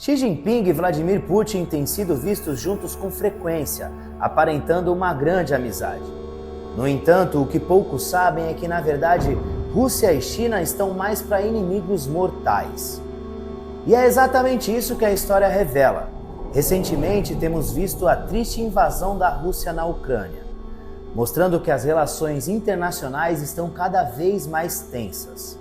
Xi Jinping e Vladimir Putin têm sido vistos juntos com frequência, aparentando uma grande amizade. No entanto, o que poucos sabem é que, na verdade, Rússia e China estão mais para inimigos mortais. E é exatamente isso que a história revela. Recentemente, temos visto a triste invasão da Rússia na Ucrânia, mostrando que as relações internacionais estão cada vez mais tensas.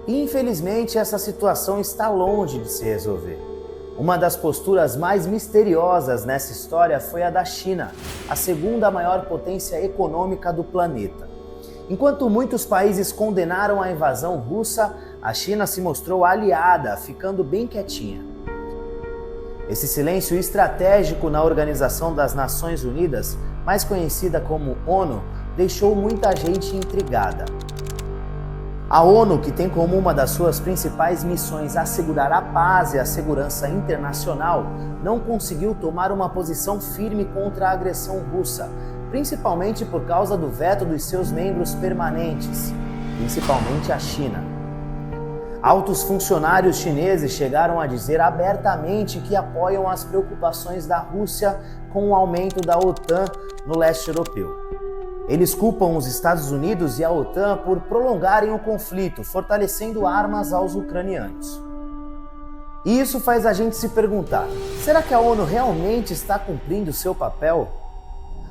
E, infelizmente, essa situação está longe de se resolver. Uma das posturas mais misteriosas nessa história foi a da China, a segunda maior potência econômica do planeta. Enquanto muitos países condenaram a invasão russa, a China se mostrou aliada, ficando bem quietinha. Esse silêncio estratégico na Organização das Nações Unidas, mais conhecida como ONU, deixou muita gente intrigada. A ONU, que tem como uma das suas principais missões assegurar a paz e a segurança internacional, não conseguiu tomar uma posição firme contra a agressão russa, principalmente por causa do veto dos seus membros permanentes, principalmente a China. Altos funcionários chineses chegaram a dizer abertamente que apoiam as preocupações da Rússia com o aumento da OTAN no leste europeu. Eles culpam os Estados Unidos e a OTAN por prolongarem o conflito, fortalecendo armas aos ucranianos. E isso faz a gente se perguntar, será que a ONU realmente está cumprindo seu papel?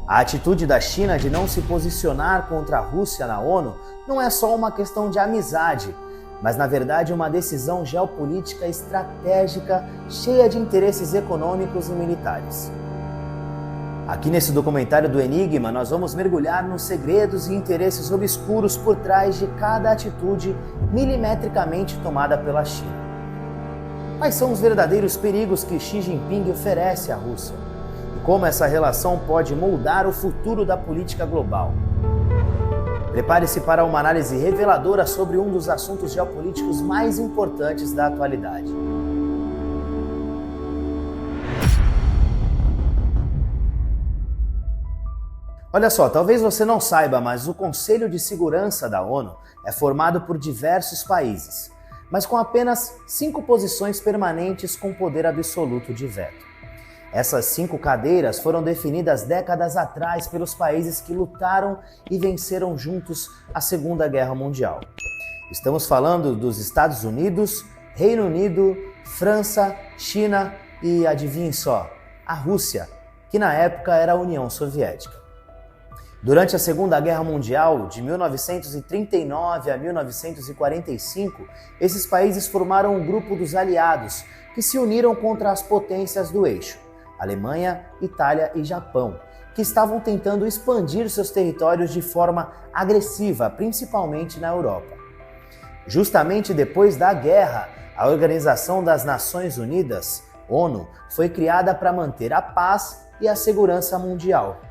A atitude da China de não se posicionar contra a Rússia na ONU não é só uma questão de amizade, mas na verdade uma decisão geopolítica estratégica cheia de interesses econômicos e militares. Aqui nesse documentário do Enigma, nós vamos mergulhar nos segredos e interesses obscuros por trás de cada atitude milimetricamente tomada pela China. Quais são os verdadeiros perigos que Xi Jinping oferece à Rússia? E como essa relação pode moldar o futuro da política global? Prepare-se para uma análise reveladora sobre um dos assuntos geopolíticos mais importantes da atualidade. Olha só, talvez você não saiba, mas o Conselho de Segurança da ONU é formado por diversos países, mas com apenas 5 posições permanentes com poder absoluto de veto. Essas 5 cadeiras foram definidas décadas atrás pelos países que lutaram e venceram juntos a Segunda Guerra Mundial. Estamos falando dos Estados Unidos, Reino Unido, França, China e, adivinhem só, a Rússia, que na época era a União Soviética. Durante a Segunda Guerra Mundial, de 1939 a 1945, esses países formaram um grupo dos aliados, que se uniram contra as potências do eixo, Alemanha, Itália e Japão, que estavam tentando expandir seus territórios de forma agressiva, principalmente na Europa. Justamente depois da guerra, a Organização das Nações Unidas, ONU, foi criada para manter a paz e a segurança mundial.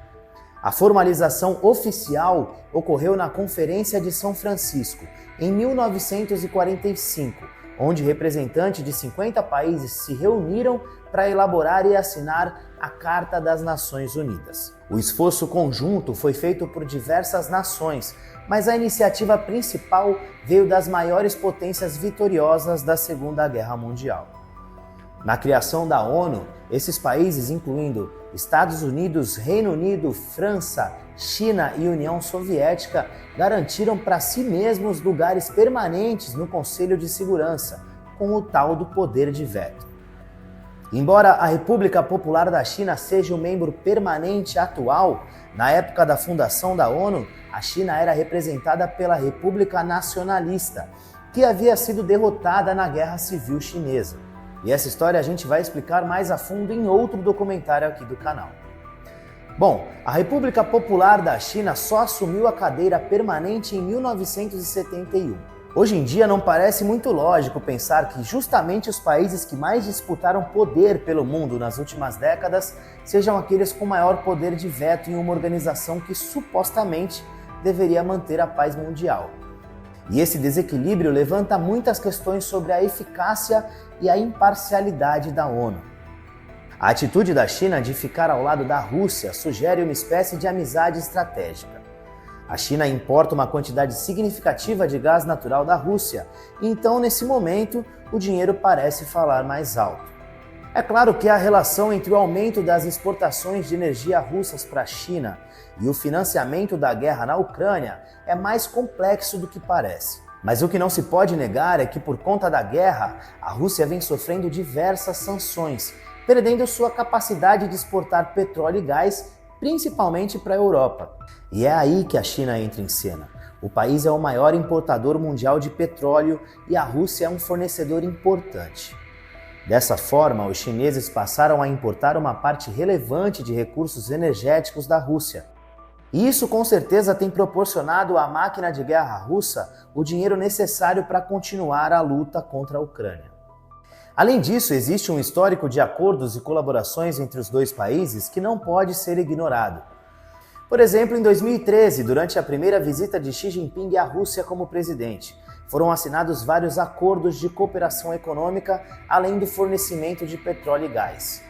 A formalização oficial ocorreu na Conferência de São Francisco, em 1945, onde representantes de 50 países se reuniram para elaborar e assinar a Carta das Nações Unidas. O esforço conjunto foi feito por diversas nações, mas a iniciativa principal veio das maiores potências vitoriosas da Segunda Guerra Mundial. Na criação da ONU, esses países, incluindo Estados Unidos, Reino Unido, França, China e União Soviética, garantiram para si mesmos lugares permanentes no Conselho de Segurança, com o tal do poder de veto. Embora a República Popular da China seja o membro permanente atual, na época da fundação da ONU, a China era representada pela República Nacionalista, que havia sido derrotada na Guerra Civil Chinesa. E essa história a gente vai explicar mais a fundo em outro documentário aqui do canal. Bom, a República Popular da China só assumiu a cadeira permanente em 1971. Hoje em dia não parece muito lógico pensar que justamente os países que mais disputaram poder pelo mundo nas últimas décadas sejam aqueles com maior poder de veto em uma organização que supostamente deveria manter a paz mundial. E esse desequilíbrio levanta muitas questões sobre a eficácia e a imparcialidade da ONU. A atitude da China de ficar ao lado da Rússia sugere uma espécie de amizade estratégica. A China importa uma quantidade significativa de gás natural da Rússia, e então, nesse momento, o dinheiro parece falar mais alto. É claro que a relação entre o aumento das exportações de energia russas para a China e o financiamento da guerra na Ucrânia é mais complexo do que parece. Mas o que não se pode negar é que, por conta da guerra, a Rússia vem sofrendo diversas sanções, perdendo sua capacidade de exportar petróleo e gás, principalmente para a Europa. E é aí que a China entra em cena. O país é o maior importador mundial de petróleo e a Rússia é um fornecedor importante. Dessa forma, os chineses passaram a importar uma parte relevante de recursos energéticos da Rússia. E isso com certeza tem proporcionado à máquina de guerra russa o dinheiro necessário para continuar a luta contra a Ucrânia. Além disso, existe um histórico de acordos e colaborações entre os dois países que não pode ser ignorado. Por exemplo, em 2013, durante a primeira visita de Xi Jinping à Rússia como presidente, foram assinados vários acordos de cooperação econômica, além do fornecimento de petróleo e gás.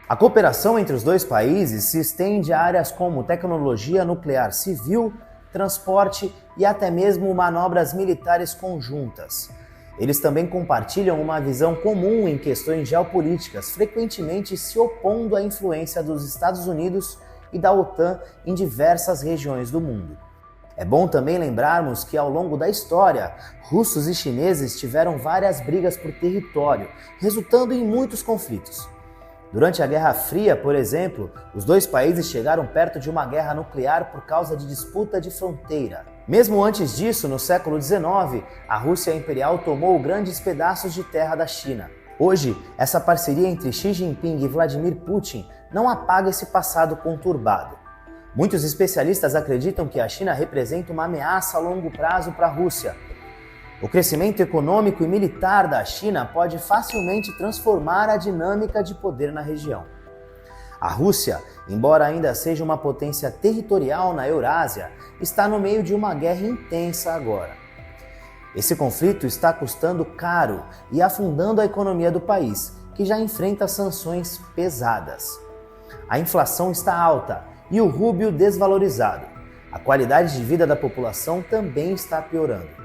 A cooperação entre os dois países se estende a áreas como tecnologia nuclear civil, transporte e até mesmo manobras militares conjuntas. Eles também compartilham uma visão comum em questões geopolíticas, frequentemente se opondo à influência dos Estados Unidos e da OTAN em diversas regiões do mundo. É bom também lembrarmos que ao longo da história, russos e chineses tiveram várias brigas por território, resultando em muitos conflitos. Durante a Guerra Fria, por exemplo, os dois países chegaram perto de uma guerra nuclear por causa de disputa de fronteira. Mesmo antes disso, no século XIX, a Rússia imperial tomou grandes pedaços de terra da China. Hoje, essa parceria entre Xi Jinping e Vladimir Putin não apaga esse passado conturbado. Muitos especialistas acreditam que a China representa uma ameaça a longo prazo para a Rússia. O crescimento econômico e militar da China pode facilmente transformar a dinâmica de poder na região. A Rússia, embora ainda seja uma potência territorial na Eurásia, está no meio de uma guerra intensa agora. Esse conflito está custando caro e afundando a economia do país, que já enfrenta sanções pesadas. A inflação está alta e o rúbio desvalorizado. A qualidade de vida da população também está piorando.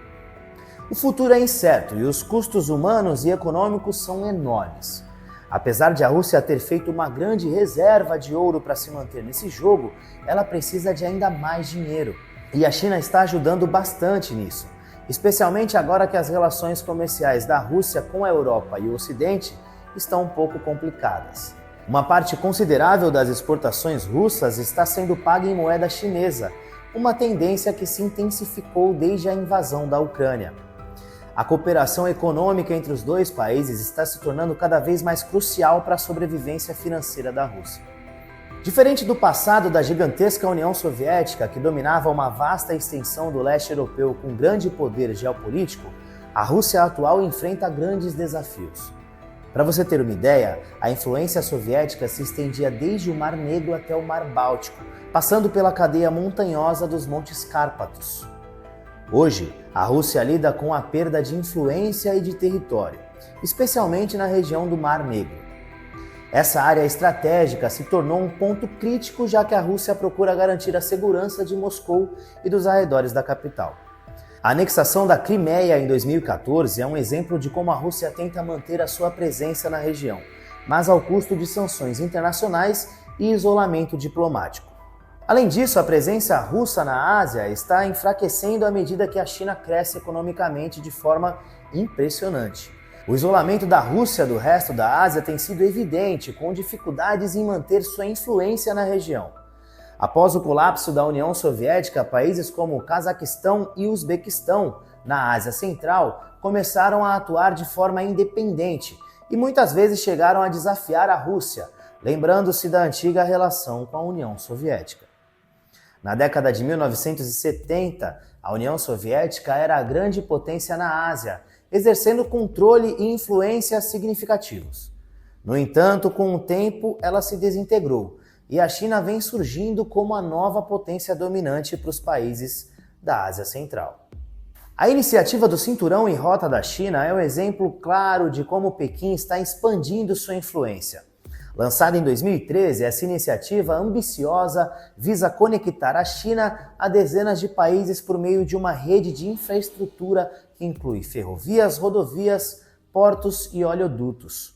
O futuro é incerto e os custos humanos e econômicos são enormes. Apesar de a Rússia ter feito uma grande reserva de ouro para se manter nesse jogo, ela precisa de ainda mais dinheiro. E a China está ajudando bastante nisso, especialmente agora que as relações comerciais da Rússia com a Europa e o Ocidente estão um pouco complicadas. Uma parte considerável das exportações russas está sendo paga em moeda chinesa, uma tendência que se intensificou desde a invasão da Ucrânia. A cooperação econômica entre os dois países está se tornando cada vez mais crucial para a sobrevivência financeira da Rússia. Diferente do passado da gigantesca União Soviética, que dominava uma vasta extensão do leste europeu com grande poder geopolítico, a Rússia atual enfrenta grandes desafios. Para você ter uma ideia, a influência soviética se estendia desde o Mar Negro até o Mar Báltico, passando pela cadeia montanhosa dos Montes Cárpatos. Hoje, a Rússia lida com a perda de influência e de território, especialmente na região do Mar Negro. Essa área estratégica se tornou um ponto crítico, já que a Rússia procura garantir a segurança de Moscou e dos arredores da capital. A anexação da Crimeia em 2014 é um exemplo de como a Rússia tenta manter a sua presença na região, mas ao custo de sanções internacionais e isolamento diplomático. Além disso, a presença russa na Ásia está enfraquecendo à medida que a China cresce economicamente de forma impressionante. O isolamento da Rússia do resto da Ásia tem sido evidente, com dificuldades em manter sua influência na região. Após o colapso da União Soviética, países como o Cazaquistão e o Uzbequistão, na Ásia Central, começaram a atuar de forma independente e muitas vezes chegaram a desafiar a Rússia, lembrando-se da antiga relação com a União Soviética. Na década de 1970, a União Soviética era a grande potência na Ásia, exercendo controle e influência significativos. No entanto, com o tempo, ela se desintegrou e a China vem surgindo como a nova potência dominante para os países da Ásia Central. A iniciativa do Cinturão e Rota da China é um exemplo claro de como Pequim está expandindo sua influência. Lançada em 2013, essa iniciativa ambiciosa visa conectar a China a dezenas de países por meio de uma rede de infraestrutura que inclui ferrovias, rodovias, portos e oleodutos.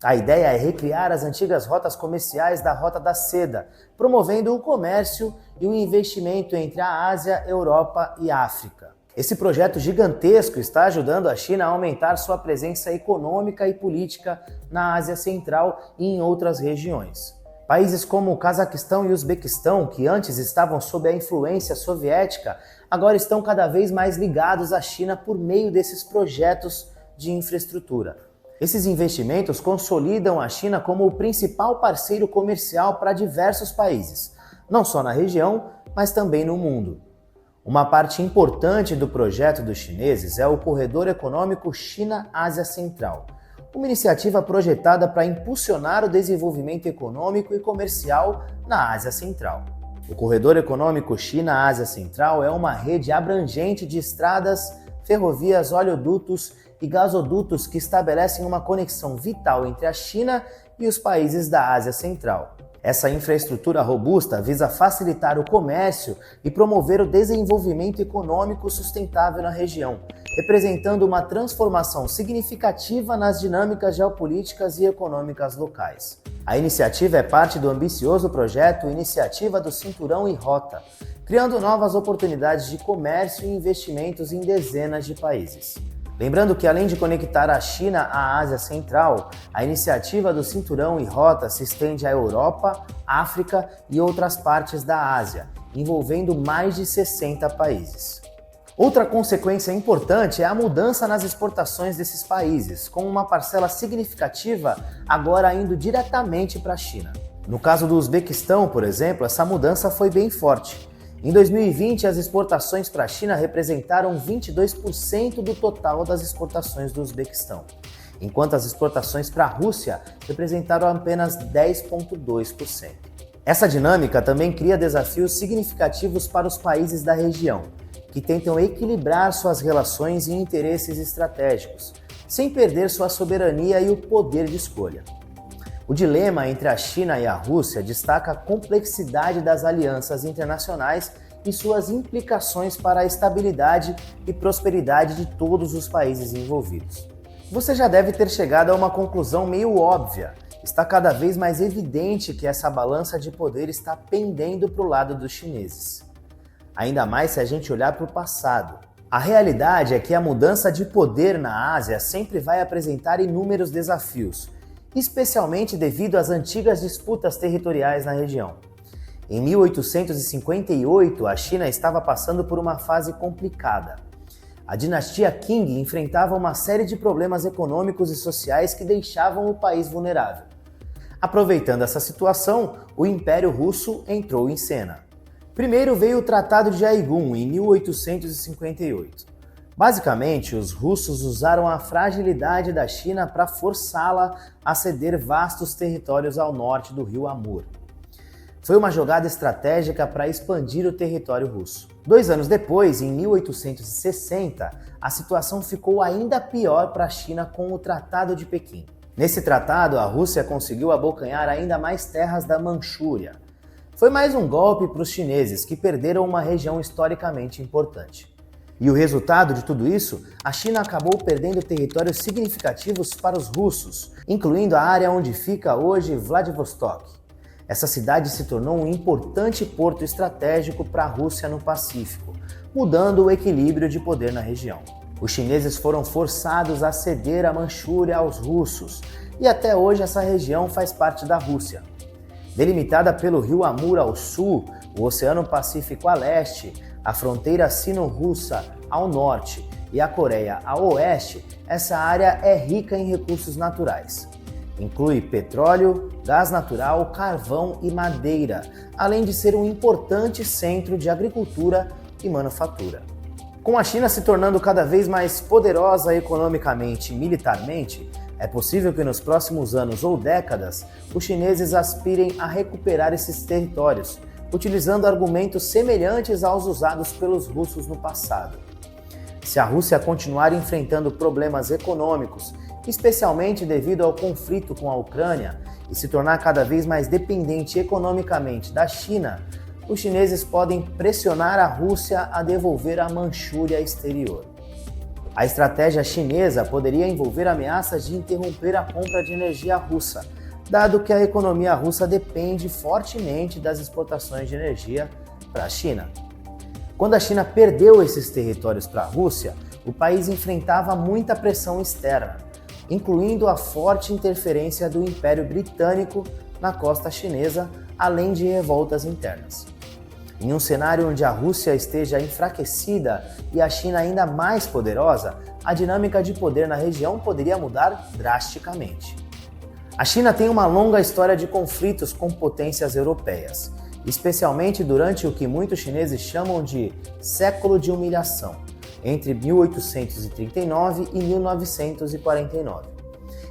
A ideia é recriar as antigas rotas comerciais da Rota da Seda, promovendo o comércio e o investimento entre a Ásia, Europa e África. Esse projeto gigantesco está ajudando a China a aumentar sua presença econômica e política na Ásia Central e em outras regiões. Países como o Cazaquistão e o Uzbequistão, que antes estavam sob a influência soviética, agora estão cada vez mais ligados à China por meio desses projetos de infraestrutura. Esses investimentos consolidam a China como o principal parceiro comercial para diversos países, não só na região, mas também no mundo. Uma parte importante do projeto dos chineses é o Corredor Econômico China-Ásia Central, uma iniciativa projetada para impulsionar o desenvolvimento econômico e comercial na Ásia Central. O Corredor Econômico China-Ásia Central é uma rede abrangente de estradas, ferrovias, oleodutos e gasodutos que estabelecem uma conexão vital entre a China e os países da Ásia Central. Essa infraestrutura robusta visa facilitar o comércio e promover o desenvolvimento econômico sustentável na região, representando uma transformação significativa nas dinâmicas geopolíticas e econômicas locais. A iniciativa é parte do ambicioso projeto Iniciativa do Cinturão e Rota, criando novas oportunidades de comércio e investimentos em dezenas de países. Lembrando que, além de conectar a China à Ásia Central, a iniciativa do Cinturão e Rota se estende à Europa, África e outras partes da Ásia, envolvendo mais de 60 países. Outra consequência importante é a mudança nas exportações desses países, com uma parcela significativa agora indo diretamente para a China. No caso do Uzbequistão, por exemplo, essa mudança foi bem forte. Em 2020, as exportações para a China representaram 22% do total das exportações do Uzbequistão, enquanto as exportações para a Rússia representaram apenas 10,2%. Essa dinâmica também cria desafios significativos para os países da região, que tentam equilibrar suas relações e interesses estratégicos, sem perder sua soberania e o poder de escolha. O dilema entre a China e a Rússia destaca a complexidade das alianças internacionais e suas implicações para a estabilidade e prosperidade de todos os países envolvidos. Você já deve ter chegado a uma conclusão meio óbvia. Está cada vez mais evidente que essa balança de poder está pendendo para o lado dos chineses. Ainda mais se a gente olhar para o passado. A realidade é que a mudança de poder na Ásia sempre vai apresentar inúmeros desafios, especialmente devido às antigas disputas territoriais na região. Em 1858, a China estava passando por uma fase complicada. A dinastia Qing enfrentava uma série de problemas econômicos e sociais que deixavam o país vulnerável. Aproveitando essa situação, o Império Russo entrou em cena. Primeiro veio o Tratado de Aigun, em 1858. Basicamente, os russos usaram a fragilidade da China para forçá-la a ceder vastos territórios ao norte do rio Amur. Foi uma jogada estratégica para expandir o território russo. 2 anos depois, em 1860, a situação ficou ainda pior para a China com o Tratado de Pequim. Nesse tratado, a Rússia conseguiu abocanhar ainda mais terras da Manchúria. Foi mais um golpe para os chineses, que perderam uma região historicamente importante. E o resultado de tudo isso, a China acabou perdendo territórios significativos para os russos, incluindo a área onde fica hoje Vladivostok. Essa cidade se tornou um importante porto estratégico para a Rússia no Pacífico, mudando o equilíbrio de poder na região. Os chineses foram forçados a ceder a Manchúria aos russos, e até hoje essa região faz parte da Rússia. Delimitada pelo rio Amur ao sul, o Oceano Pacífico a leste, a fronteira sino-russa ao norte e a Coreia ao oeste, essa área é rica em recursos naturais. Inclui petróleo, gás natural, carvão e madeira, além de ser um importante centro de agricultura e manufatura. Com a China se tornando cada vez mais poderosa economicamente e militarmente, é possível que nos próximos anos ou décadas os chineses aspirem a recuperar esses territórios, utilizando argumentos semelhantes aos usados pelos russos no passado. Se a Rússia continuar enfrentando problemas econômicos, especialmente devido ao conflito com a Ucrânia, e se tornar cada vez mais dependente economicamente da China, os chineses podem pressionar a Rússia a devolver a Manchúria exterior. A estratégia chinesa poderia envolver ameaças de interromper a compra de energia russa, dado que a economia russa depende fortemente das exportações de energia para a China. Quando a China perdeu esses territórios para a Rússia, o país enfrentava muita pressão externa, incluindo a forte interferência do Império Britânico na costa chinesa, além de revoltas internas. Em um cenário onde a Rússia esteja enfraquecida e a China ainda mais poderosa, a dinâmica de poder na região poderia mudar drasticamente. A China tem uma longa história de conflitos com potências europeias, especialmente durante o que muitos chineses chamam de século de humilhação, entre 1839 e 1949.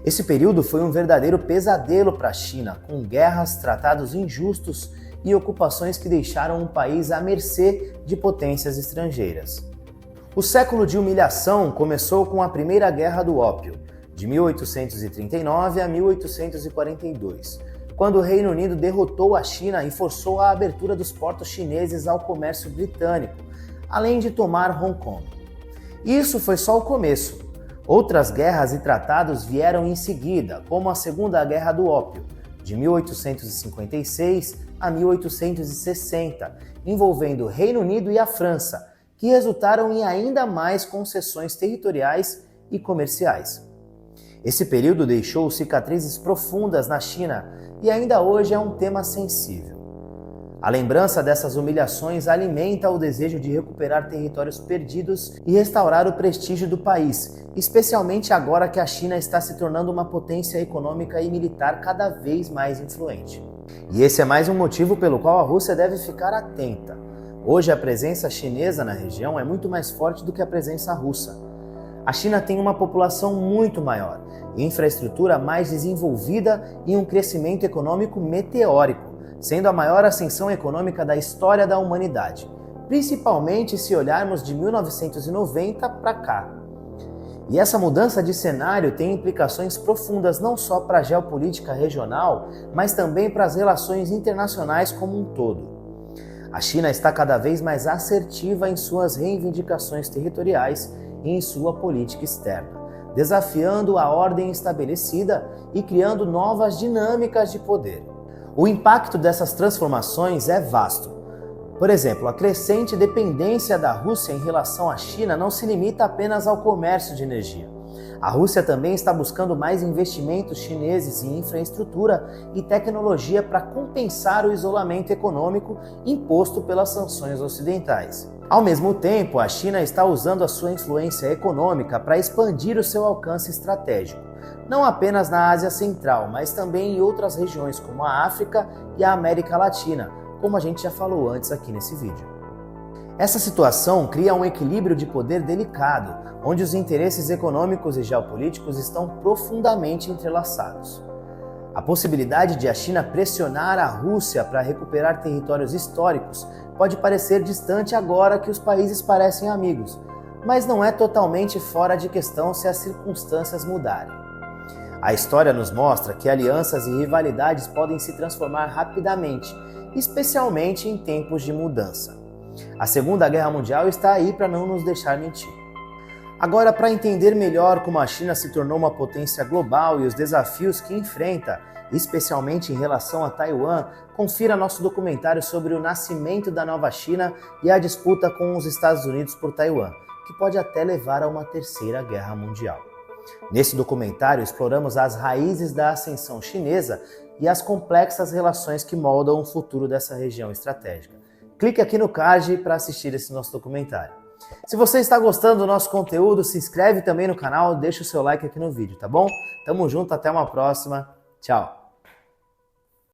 Esse período foi um verdadeiro pesadelo para a China, com guerras, tratados injustos e ocupações que deixaram o país à mercê de potências estrangeiras. O século de humilhação começou com a Primeira Guerra do Ópio, de 1839 a 1842, quando o Reino Unido derrotou a China e forçou a abertura dos portos chineses ao comércio britânico, além de tomar Hong Kong. Isso foi só o começo. Outras guerras e tratados vieram em seguida, como a Segunda Guerra do Ópio, de 1856 a 1860, envolvendo o Reino Unido e a França, que resultaram em ainda mais concessões territoriais e comerciais. Esse período deixou cicatrizes profundas na China e ainda hoje é um tema sensível. A lembrança dessas humilhações alimenta o desejo de recuperar territórios perdidos e restaurar o prestígio do país, especialmente agora que a China está se tornando uma potência econômica e militar cada vez mais influente. E esse é mais um motivo pelo qual a Rússia deve ficar atenta. Hoje a presença chinesa na região é muito mais forte do que a presença russa. A China tem uma população muito maior, infraestrutura mais desenvolvida e um crescimento econômico meteórico, sendo a maior ascensão econômica da história da humanidade, principalmente se olharmos de 1990 para cá. E essa mudança de cenário tem implicações profundas não só para a geopolítica regional, mas também para as relações internacionais como um todo. A China está cada vez mais assertiva em suas reivindicações territoriais e em sua política externa, desafiando a ordem estabelecida e criando novas dinâmicas de poder. O impacto dessas transformações é vasto. Por exemplo, a crescente dependência da Rússia em relação à China não se limita apenas ao comércio de energia. A Rússia também está buscando mais investimentos chineses em infraestrutura e tecnologia para compensar o isolamento econômico imposto pelas sanções ocidentais. Ao mesmo tempo, a China está usando a sua influência econômica para expandir o seu alcance estratégico, não apenas na Ásia Central, mas também em outras regiões como a África e a América Latina, como a gente já falou antes aqui nesse vídeo. Essa situação cria um equilíbrio de poder delicado, onde os interesses econômicos e geopolíticos estão profundamente entrelaçados. A possibilidade de a China pressionar a Rússia para recuperar territórios históricos pode parecer distante agora que os países parecem amigos, mas não é totalmente fora de questão se as circunstâncias mudarem. A história nos mostra que alianças e rivalidades podem se transformar rapidamente, especialmente em tempos de mudança. A Segunda Guerra Mundial está aí para não nos deixar mentir. Agora, para entender melhor como a China se tornou uma potência global e os desafios que enfrenta, especialmente em relação a Taiwan, confira nosso documentário sobre o nascimento da nova China e a disputa com os Estados Unidos por Taiwan, que pode até levar a uma terceira guerra mundial. Nesse documentário, exploramos as raízes da ascensão chinesa e as complexas relações que moldam o futuro dessa região estratégica. Clique aqui no card para assistir esse nosso documentário. Se você está gostando do nosso conteúdo, se inscreve também no canal, deixa o seu like aqui no vídeo, tá bom? Tamo junto, até uma próxima. Tchau!